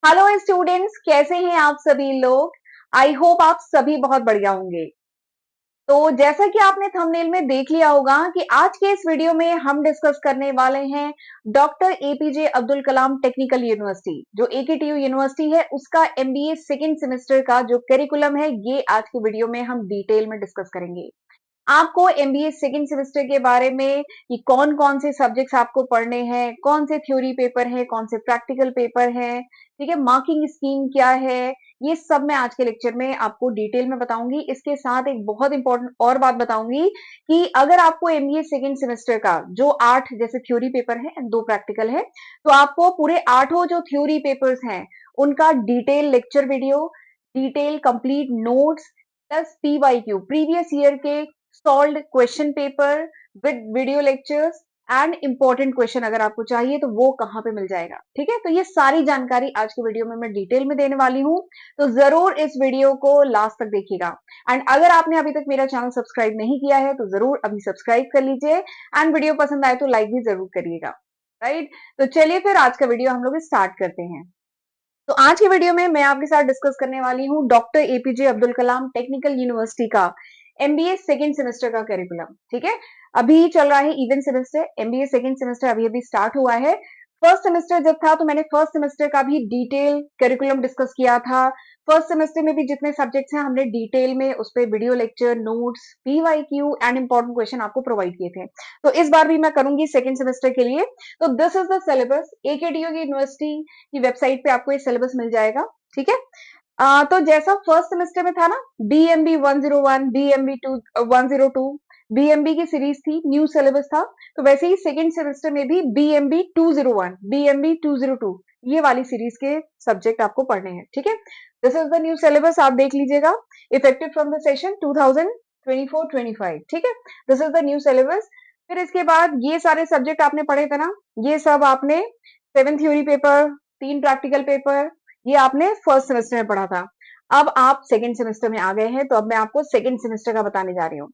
Hello students, कैसे हैं आप सभी लोग। आई होप आप सभी बहुत बढ़िया होंगे। तो जैसा कि आपने थंबनेल में देख लिया होगा कि आज के इस वीडियो में हम डिस्कस करने वाले हैं doctor APJ Abdul Kalam technical university, जो एकेटीयू यूनिवर्सिटी है, उसका एमबीए सेकेंड सेमेस्टर का जो करिकुलम है, ये आज की वीडियो में हम डिटेल में डिस्कस करेंगे। आपको एमबीए सेकेंड सेमेस्टर के बारे में कि कौन कौन से सब्जेक्ट्स आपको पढ़ने हैं, कौन से थ्योरी पेपर हैं, कौन से प्रैक्टिकल पेपर हैं, ठीक है, मार्किंग स्कीम क्या है, ये सब मैं आज के लेक्चर में आपको डिटेल में बताऊंगी। इसके साथ एक बहुत इंपॉर्टेंट और बात बताऊंगी कि अगर आपको एमबीए सेकेंड सेमेस्टर का जो 8 जैसे थ्योरी पेपर है, 2 प्रैक्टिकल है, तो आपको पूरे 8 जो थ्योरी पेपर्स हैं उनका detail lecture video, detail complete notes plus PYQ previous year के solved question paper with video lectures and important question अगर आपको चाहिए तो वो कहां पे मिल जाएगा। ठीक है, तो ये सारी जानकारी आज के वीडियो में मैं डिटेल में देने वाली हूं, तो जरूर इस वीडियो को लास्ट तक देखिएगा। एंड अगर आपने अभी तक मेरा चैनल सब्सक्राइब नहीं किया है तो जरूर अभी सब्सक्राइब कर लीजिए एंड वीडियो पसंद आए तो लाइक भी जरूर करिएगा। राइट, तो चलिए फिर आज का वीडियो हम लोग स्टार्ट करते हैं। तो आज की वीडियो में मैं आपके साथ डिस्कस करने वाली हूँ doctor APJ Abdul Kalam technical university का एमबीए सेकेंड सेमेस्टर का करिकुलम। ठीक है, अभी चल रहा है event semester, MBA second semester अभी अभी स्टार्ट हुआ है। फर्स्ट सेमेस्टर जब था तो मैंने फर्स्ट सेमेस्टर का भी डिटेल करिकुलम डिस्कस किया था। फर्स्ट सेमेस्टर में भी जितने सब्जेक्ट्स हैं हमने डिटेल में उस पर video lecture, notes, PYQ and important question आपको प्रोवाइड किए थे। तो इस बार भी मैं करूंगी सेकेंड सेमेस्टर के लिए। तो this is the syllabus, AKTU की यूनिवर्सिटी की वेबसाइट पे आपको ये सिलेबस मिल जाएगा। ठीक है, तो जैसा फर्स्ट सेमेस्टर में था ना, बीएमबी 101, बीएमबी 102, बीएमबी की सीरीज थी, न्यू सिलेबस था, तो वैसे ही सेकेंड सेमेस्टर में भी बीएमबी 201, बीएमबी 202 ये वाली सीरीज के सब्जेक्ट आपको पढ़ने हैं। ठीक है, this is the new syllabus, आप देख लीजिएगा, इफेक्टिव फ्रॉम द सेशन 2024-25। ठीक है, this is the new syllabus. फिर इसके बाद ये सारे सब्जेक्ट आपने पढ़े थे ना, ये सब आपने 7 थ्योरी पेपर, 3 प्रैक्टिकल पेपर, ये आपने फर्स्ट सेमेस्टर में पढ़ा था। अब आप सेकंड सेमेस्टर में आ गए हैं, तो अब मैं आपको सेकंड सेमेस्टर का बताने जा रही हूँ।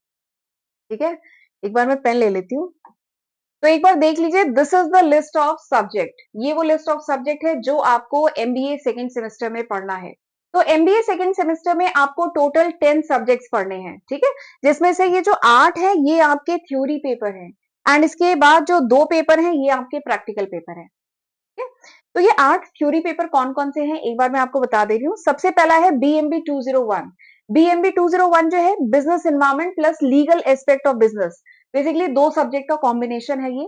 ठीक है, एक बार मैं पेन ले लेती हूँ। तो एक बार देख लीजिए, this is the list of subject, ये वो लिस्ट ऑफ सब्जेक्ट है जो आपको एमबीए सेकंड सेमेस्टर में पढ़ना है। तो एमबीए सेकंड सेमेस्टर में आपको टोटल 10 सब्जेक्ट्स पढ़ने हैं। ठीक है, जिसमें से ये जो 8 है ये आपके थ्योरी पेपर हैं एंड इसके बाद जो 2 पेपर हैं ये आपके प्रैक्टिकल पेपर हैं। ठीक है, तो ये 8 थ्योरी पेपर कौन कौन से हैं एक बार मैं आपको बता दे रही हूँ। सबसे पहला है बीएमबी 201। बीएमबी 201 जो है business environment plus legal aspect of business, basically 2 subject का कॉम्बिनेशन है ये।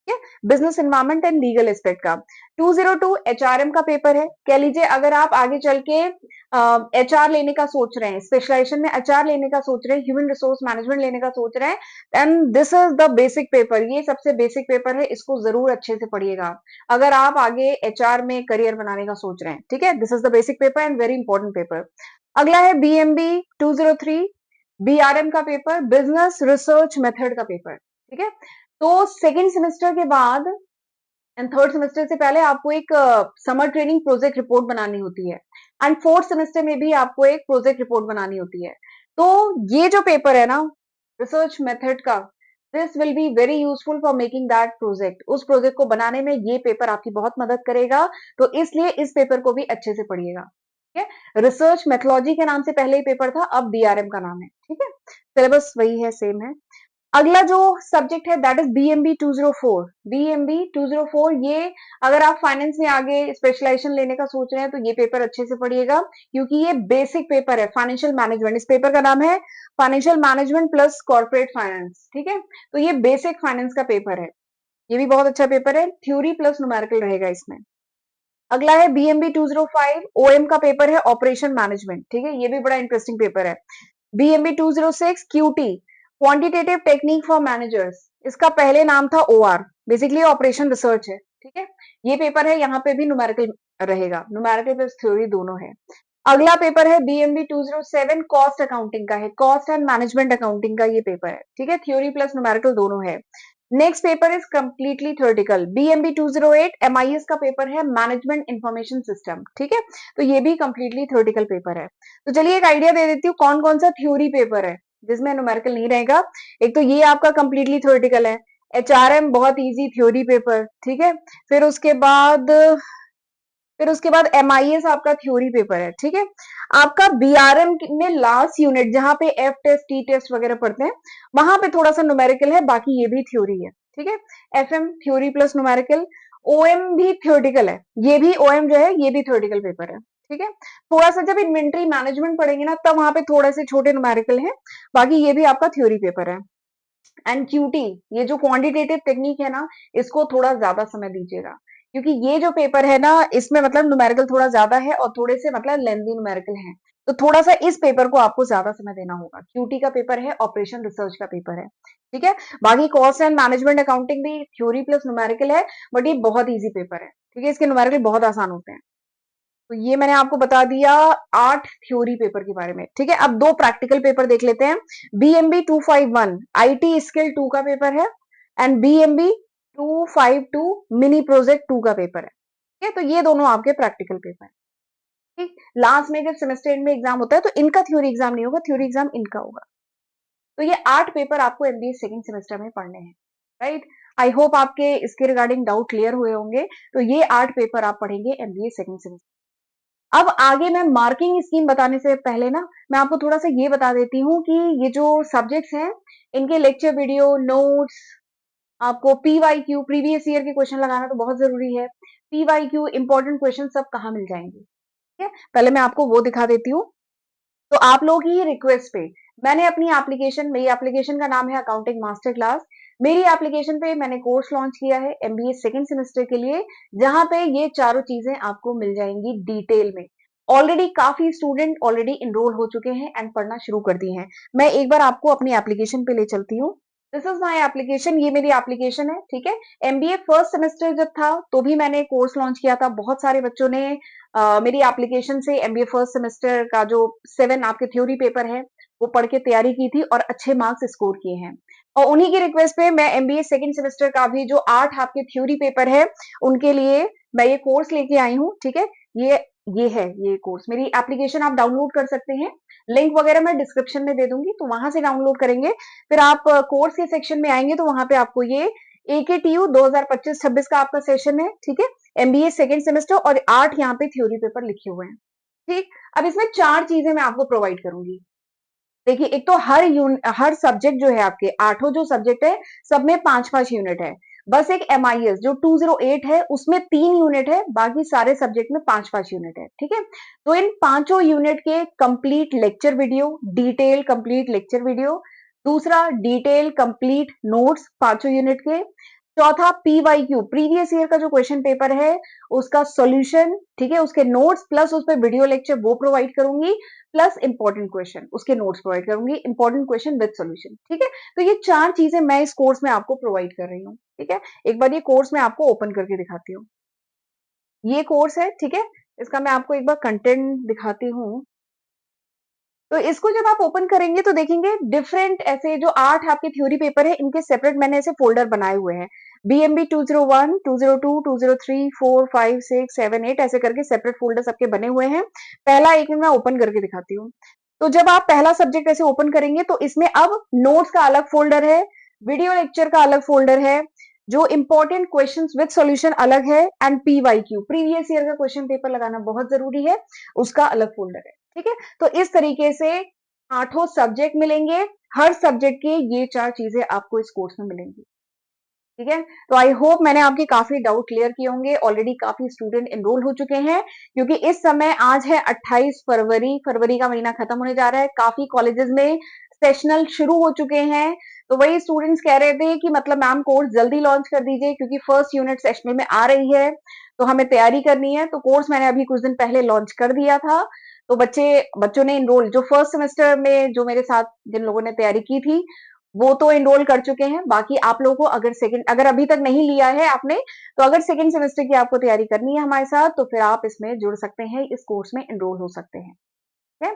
ठीक है, business environment and legal aspect का। 202 एचआरएम का पेपर है। कह लीजिए अगर आप आगे चल के एचआर लेने का सोच रहे हैं, स्पेशलाइजेशन में एचआर लेने का सोच रहे हैं, ह्यूमन रिसोर्स मैनेजमेंट लेने का सोच रहे हैं, and this is the basic paper, ये सबसे बेसिक पेपर है, इसको जरूर अच्छे से पढ़िएगा अगर आप आगे एचआर में करियर बनाने का सोच रहे हैं। ठीक है, this is the basic paper and very important paper. अगला है बीएमबी 203, बीआरएम का पेपर, बिजनेस रिसर्च मेथड का पेपर। ठीक है, तो सेकेंड सेमेस्टर के बाद एंड थर्ड सेमेस्टर से पहले आपको एक समर ट्रेनिंग प्रोजेक्ट रिपोर्ट बनानी होती है एंड फोर्थ सेमेस्टर में भी आपको एक प्रोजेक्ट रिपोर्ट बनानी होती है। तो ये जो पेपर है ना, रिसर्च मेथड का, this will be very useful for making that project, उस प्रोजेक्ट को बनाने में ये पेपर आपकी बहुत मदद करेगा, तो इसलिए इस पेपर को भी अच्छे से पढ़िएगा। ठीक है, रिसर्च मेथोलॉजी के नाम से पहले ही पेपर था, अब बीआरएम का नाम है। ठीक है, सिलेबस वही है, सेम है। अगला जो सब्जेक्ट है दैट इज बीएमबी 204। बीएमबी 204, ये अगर आप फाइनेंस में आगे स्पेशलाइजेशन लेने का सोच रहे हैं तो ये पेपर अच्छे से पढ़िएगा, क्योंकि ये बेसिक पेपर है, फाइनेंशियल मैनेजमेंट, इस पेपर का नाम है financial management plus corporate finance. ठीक है, तो ये बेसिक फाइनेंस का पेपर है, ये भी बहुत अच्छा पेपर है, थ्योरी प्लस न्यूमेरिकल रहेगा इसमें। अगला है बीएमबी 205, ओएम का पेपर है, ऑपरेशन मैनेजमेंट। ठीक है, ये भी बड़ा इंटरेस्टिंग पेपर है। BMB 206 QT, quantitative technique for managers, इसका पहले नाम था ओआर, बेसिकली ऑपरेशन रिसर्च है। ठीक है, ये पेपर है, यहाँ पे भी न्यूमेरिकल रहेगा, न्यूमेरिकल प्लस थ्योरी दोनों है। अगला पेपर है बीएमबी 207, कॉस्ट अकाउंटिंग का है, कॉस्ट एंड मैनेजमेंट अकाउंटिंग का ये पेपर है। ठीक है, थ्योरी प्लस न्यूमेरिकल दोनों है। Next paper is completely theoretical, BMB 208 MIS का पेपर है, मैनेजमेंट इंफॉर्मेशन सिस्टम। ठीक है, तो ये भी कंप्लीटली थ्योरेटिकल पेपर है। तो चलिए एक आइडिया दे देती हूँ कौन कौन सा थ्योरी पेपर है जिसमें न्यूमेरिकल नहीं रहेगा। एक तो ये आपका कंप्लीटली थ्योरेटिकल है, एचआरएम बहुत इजी थ्योरी पेपर। ठीक है, फिर उसके बाद फिर उसके बाद MIS आपका थ्योरी पेपर है, ठीक है। आपका BRM में लास्ट यूनिट जहां पे F टेस्ट T टेस्ट वगैरह पढ़ते हैं, वहां पे थोड़ा सा न्यूमेरिकल है, बाकी ये भी थ्योरी है, ठीक है। FM theory plus numerical. OM भी थ्योरेटिकल है, ये भी OM जो है ये भी थ्योरेटिकल पेपर है, ठीक है। थोड़ा सा जब इन्वेंट्री मैनेजमेंट पढ़ेंगे ना, तब वहां पे थोड़े से छोटे न्यूमेरिकल है, बाकी ये भी आपका थ्योरी पेपर है। एंड QT, ये जो क्वांटिटेटिव टेक्निक है ना, इसको थोड़ा ज्यादा समय दीजिएगा, क्योंकि ये जो पेपर है ना, इसमें मतलब न्यूमेरिकल थोड़ा ज्यादा है और थोड़े से मतलब लेंथी न्यूमेरिकल है, तो थोड़ा सा इस पेपर को आपको ज्यादा समय देना होगा। QT का पेपर है, ऑपरेशन रिसर्च का पेपर है, ठीक है। बाकी कॉस्ट एंड मैनेजमेंट अकाउंटिंग भी थ्योरी प्लस न्यूमेरिकल है, बट ये बहुत ईजी पेपर है, ठीक है। इसके न्यूमेरिकल बहुत आसान होते हैं। तो ये मैंने आपको बता दिया 8 थ्योरी पेपर के बारे में, ठीक है। अब 2 प्रैक्टिकल पेपर देख लेते हैं। BMB 251 IT स्किल 2 का पेपर है, एंड BMB 252 मिनी प्रोजेक्ट 2 का पेपर है, ठीक है। तो ये दोनों आपके प्रैक्टिकल पेपर है, ठीक। लास्ट में जब सेमेस्टर एंड में एग्जाम होता है तो इनका थ्योरी एग्जाम नहीं होगा, थ्योरी एग्जाम इनका होगा। तो ये 8 पेपर आपको MBA सेकंड सेमेस्टर में पढ़ने हैं, राइट। आई होप आपके इसके रिगार्डिंग डाउट क्लियर हुए होंगे। तो ये 8 पेपर आप पढ़ेंगे MBA सेकंड सेमेस्टर। अब आगे मैं मार्किंग स्कीम बताने से पहले ना, मैं आपको थोड़ा सा ये बता देती हूँ कि ये जो सब्जेक्ट्स हैं, इनके लेक्चर वीडियो, नोट्स, आपको PYQ प्रीवियस ईयर के क्वेश्चन लगाना तो बहुत जरूरी है। PYQ इंपॉर्टेंट क्वेश्चन सब कहाँ मिल जाएंगे, ठीक है। पहले मैं आपको वो दिखा देती हूँ। तो आप लोगों की रिक्वेस्ट पे मैंने अपनी एप्लीकेशन, मेरी एप्लीकेशन का नाम है अकाउंटिंग मास्टर क्लास। मेरी एप्लीकेशन पे मैंने कोर्स लॉन्च किया है MBA सेकंड सेमेस्टर के लिए, जहां पे ये चारों चीजें आपको मिल जाएंगी डिटेल में। ऑलरेडी काफी स्टूडेंट ऑलरेडी इनरोल हो चुके हैं एंड पढ़ना शुरू कर दिए हैं। मैं एक बार आपको अपनी एप्लीकेशन पे ले चलती हूँ। दिस इज माई एप्लीकेशन, ये मेरी एप्लीकेशन है, ठीक है। MBA फर्स्ट सेमेस्टर जब था तो भी मैंने कोर्स लॉन्च किया था। बहुत सारे बच्चों ने मेरी एप्लीकेशन से MBA फर्स्ट सेमेस्टर का जो 7 आपके थ्योरी पेपर है वो पढ़ के तैयारी की थी और अच्छे मार्क्स स्कोर किए हैं। और उन्हीं की रिक्वेस्ट पे मैं MBA सेकंड सेमेस्टर का भी जो 8 आपके थ्योरी पेपर है उनके लिए मैं ये कोर्स लेके आई हूँ, ठीक है। ये ये है ये कोर्स, मेरी एप्लीकेशन आप डाउनलोड कर सकते हैं। लिंक वगैरह मैं डिस्क्रिप्शन में दे दूंगी, तो वहां से डाउनलोड करेंगे। फिर आप कोर्स के सेक्शन में आएंगे तो वहां पे आपको ये AKTU 2025-26 का आपका सेशन है, ठीक है। MBA सेकंड सेमेस्टर और 8 यहाँ पे थ्योरी पेपर लिखे हुए हैं, ठीक। अब इसमें 4 चीजें मैं आपको प्रोवाइड करूंगी। देखिए, एक तो हर सब्जेक्ट जो है, आपके 8 जो सब्जेक्ट है, सब में 5-5 यूनिट है। बस एक MIS जो 208 है उसमें 3 यूनिट है, बाकी सारे सब्जेक्ट में 5-5 यूनिट है, ठीक है। तो इन पांचों यूनिट के complete lecture video, detail complete lecture video. दूसरा, डिटेल कंप्लीट नोट्स पांचों यूनिट के। चौथा, PYQ प्रीवियस ईयर का जो क्वेश्चन पेपर है उसका सॉल्यूशन, ठीक है, उसके नोट्स प्लस उस पर वीडियो लेक्चर वो प्रोवाइड करूंगी, प्लस इंपॉर्टेंट क्वेश्चन उसके नोट्स प्रोवाइड करूंगी, इंपॉर्टेंट क्वेश्चन विद सॉल्यूशन, ठीक है। तो ये 4 चीजें मैं इस कोर्स में आपको प्रोवाइड कर रही हूँ, ठीक है। एक बार ये कोर्स मैं आपको ओपन करके दिखाती हूँ। ये कोर्स है, ठीक है। इसका मैं आपको एक बार कंटेंट दिखाती हूँ। तो इसको जब आप ओपन करेंगे तो देखेंगे डिफरेंट ऐसे जो 8 आपके थ्योरी पेपर है, इनके सेपरेट मैंने ऐसे फोल्डर बनाए हुए हैं। BMB 201, 202, 203, 4, 5, 6, 7, 8 ऐसे करके सेपरेट फोल्डर सबके बने हुए हैं। पहला एक मैं ओपन करके दिखाती हूँ। तो जब आप पहला सब्जेक्ट ऐसे ओपन करेंगे तो इसमें अब नोट्स का अलग फोल्डर है, वीडियो लेक्चर का अलग फोल्डर है, जो इंपॉर्टेंट क्वेश्चंस विद सॉल्यूशन अलग है, एंड PYQ प्रीवियस ईयर का क्वेश्चन पेपर लगाना बहुत जरूरी है, उसका अलग फोल्डर है, ठीक है। तो इस तरीके से 8 सब्जेक्ट मिलेंगे, हर सब्जेक्ट के ये 4 चीजें आपको इस कोर्स में मिलेंगी, ठीक है। तो आई होप मैंने आपके काफी डाउट क्लियर किए होंगे। ऑलरेडी काफी स्टूडेंट एनरोल हो चुके हैं, क्योंकि इस समय आज है 28 फरवरी, फरवरी का महीना खत्म होने जा रहा है। काफी कॉलेजेस में सेशनल शुरू हो चुके हैं। तो वही स्टूडेंट्स कह रहे थे कि मतलब मैम कोर्स जल्दी लॉन्च कर दीजिए, क्योंकि फर्स्ट यूनिट सेशनल में आ रही है, तो हमें तैयारी करनी है। तो कोर्स मैंने अभी कुछ दिन पहले लॉन्च कर दिया था। तो बच्चों ने इनरोल, जो फर्स्ट सेमेस्टर में जो मेरे साथ जिन लोगों ने तैयारी की थी वो तो एनरोल कर चुके हैं। बाकी आप लोगों को अगर अभी तक नहीं लिया है आपने, तो अगर सेकंड सेमेस्टर की आपको तैयारी करनी है हमारे साथ, तो फिर आप इसमें जुड़ सकते हैं, इस कोर्स में एनरोल हो सकते हैं, ठीक है।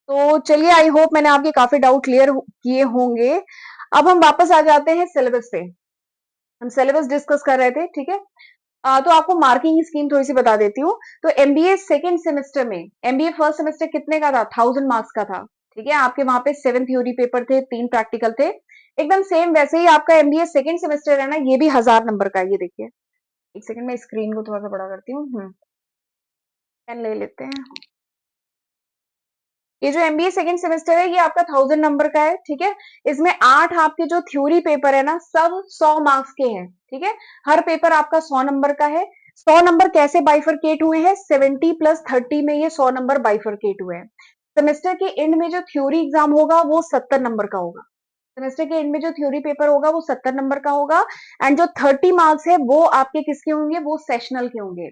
तो चलिए, आई होप मैंने आपके काफी डाउट क्लियर किए होंगे। अब हम वापस आ जाते हैं सिलेबस पे। हम सिलेबस डिस्कस कर रहे थे, ठीक है। तो आपको मार्किंग स्कीम थोड़ी सी बता देती हूँ। तो MBA सेकेंड सेमेस्टर में, MBA फर्स्ट सेमेस्टर कितने का था? 1000 मार्क्स का था, ठीक है। आपके वहां पे 7 थ्योरी पेपर थे, 3 प्रैक्टिकल थे। एकदम सेम वैसे ही आपका MBA सेकेंड सेमेस्टर है ना, ये भी 1000 नंबर का है। ये देखिए, एक सेकंड में स्क्रीन को थोड़ा सा बड़ा करती हूँ। पेन ले लेते हैं। ये जो एमबीए सेकंड सेमेस्टर है ये आपका 1000 नंबर का है, ठीक है। इसमें 8 आपके जो थ्योरी पेपर है ना सब 100 मार्क्स के हैं, ठीक है। हर पेपर आपका 100 नंबर का है। 100 नंबर कैसे बाइफरकेट हुए हैं, 70 प्लस 30 में ये 100 नंबर बाइफरकेट हुए हैं। सेमेस्टर के एंड में जो थ्योरी एग्जाम होगा वो 70 नंबर का होगा। सेमेस्टर के एंड में जो थ्योरी पेपर होगा वो 70 नंबर का होगा। एंड जो 30 मार्क्स है वो आपके किसके होंगे, वो सेशनल के होंगे।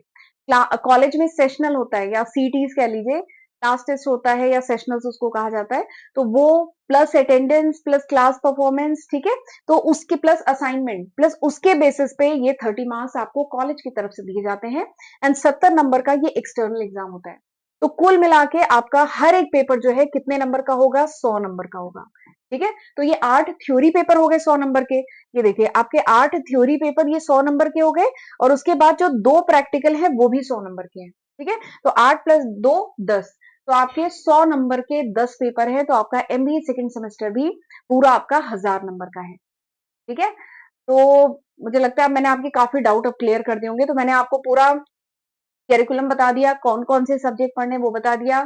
कॉलेज में सेशनल होता है या सीटीज कह लीजिए, क्लास टेस्ट होता है या सेशनल्स उसको कहा जाता है। तो वो plus attendance plus class performance, ठीक है। तो उसके प्लस असाइनमेंट प्लस उसके बेसिस पे ये 30 मार्क्स आपको कॉलेज की तरफ से दिए जाते हैं। एंड 70 नंबर का ये एक्सटर्नल एग्जाम होता है। तो कुल मिला के आपका हर एक पेपर जो है कितने नंबर का होगा, 100 नंबर का होगा, ठीक है। तो ये 8 थ्योरी पेपर हो गए 100 नंबर के। ये देखिए आपके 8 थ्योरी पेपर ये 100 नंबर के हो गए, और उसके बाद जो 2 प्रैक्टिकल है वो भी 100 नंबर के हैं, ठीक है। तो 8 प्लस 2 10, तो आपके 100 नंबर के 10 पेपर है। तो आपका एमबीए सेकंड सेमेस्टर भी पूरा आपका 1000 नंबर का है, ठीक है। तो मुझे लगता है मैंने आपके काफी डाउट अब क्लियर कर दिए होंगे। तो मैंने आपको पूरा करिकुलम बता दिया, कौन कौन से सब्जेक्ट पढ़ने वो बता दिया,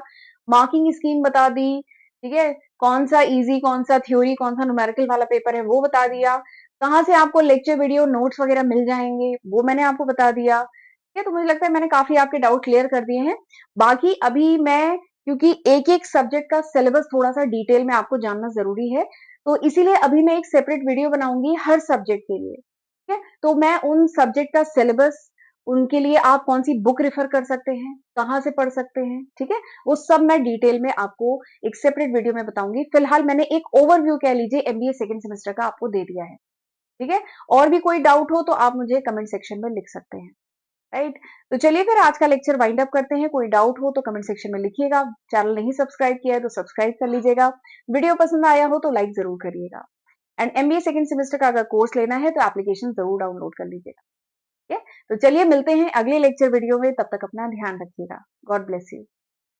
मार्किंग स्कीम बता दी, ठीक है। कौन सा इजी, कौन सा थ्योरी, कौन सा न्यूमेरिकल वाला पेपर है वो बता दिया। कहाँ से आपको लेक्चर वीडियो नोट्स वगैरह मिल जाएंगे वो मैंने आपको बता दिया, ठीक है। तो मुझे लगता है मैंने काफी आपके डाउट क्लियर कर दिए हैं। बाकी अभी मैं, क्योंकि एक एक सब्जेक्ट का सिलेबस थोड़ा सा डिटेल में आपको जानना जरूरी है, तो इसीलिए अभी मैं एक सेपरेट वीडियो बनाऊंगी हर सब्जेक्ट के लिए, ठीक है। तो मैं उन सब्जेक्ट का सिलेबस, उनके लिए आप कौन सी बुक रेफर कर सकते हैं, कहाँ से पढ़ सकते हैं, ठीक है, वो सब मैं डिटेल में आपको एक सेपरेट वीडियो में बताऊंगी। फिलहाल मैंने एक ओवरव्यू कह लीजिए एमबीए सेकंड सेमेस्टर का आपको दे दिया है, ठीक है। और भी कोई डाउट हो तो आप मुझे कमेंट सेक्शन में लिख सकते हैं, राइट। तो चलिए फिर आज का लेक्चर वाइंड अप करते हैं। कोई डाउट हो तो कमेंट सेक्शन में लिखिएगा। चैनल नहीं सब्सक्राइब किया है तो सब्सक्राइब कर लीजिएगा। वीडियो पसंद आया हो तो लाइक जरूर करिएगा। एंड एमबीए सेकंड सेमेस्टर का अगर कोर्स लेना है तो एप्लीकेशन जरूर डाउनलोड कर लीजिएगा, ठीक है। तो चलिए मिलते हैं अगले लेक्चर वीडियो में, तब तक अपना ध्यान रखिएगा। God bless you.